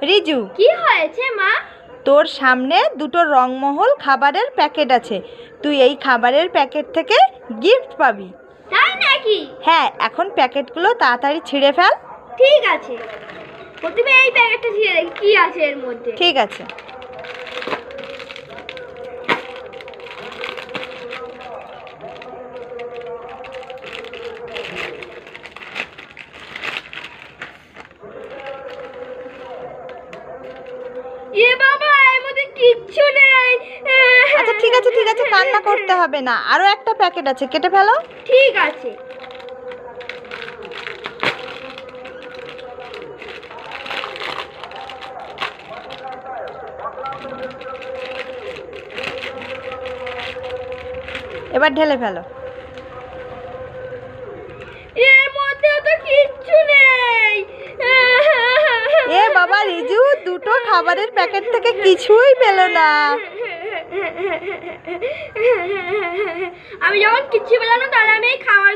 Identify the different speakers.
Speaker 1: রিজু,
Speaker 2: কি হয়েছে মা?
Speaker 1: তোর সামনে দুটো রংমহল খাবারের প্যাকেট আছে। তুই এই খাবারের প্যাকেট থেকে গিফট পাবি।
Speaker 2: তাই নাকি?
Speaker 1: হ্যাঁ, এখন প্যাকেটগুলো তাড়াতাড়ি ছিঁড়ে ফেল।
Speaker 2: ঠিক আছে, প্রথমে এই প্যাকেটটা ছিঁড়ে দেখি কি আছে এর মধ্যে।
Speaker 1: ঠিক আছে।
Speaker 2: এ বাবা, এর মধ্যে কিচ্ছু নেই।
Speaker 1: আচ্ছা ঠিক আছে ঠিক আছে, কান্না করতে হবে না। আরো একটা প্যাকেট আছে, কেটে ফেলো।
Speaker 2: ঠিক আছে।
Speaker 1: এবার ঢেলে ফেলো।
Speaker 2: এর মধ্যে তো কিচ্ছু নেই।
Speaker 1: এ বাবা রিজু, দুটো খাবারের প্যাকেট থেকে কিছুই পেলো না।
Speaker 2: আমি যখন কিচ্ছু পেলাম না, তাহলে আমি এই খাবার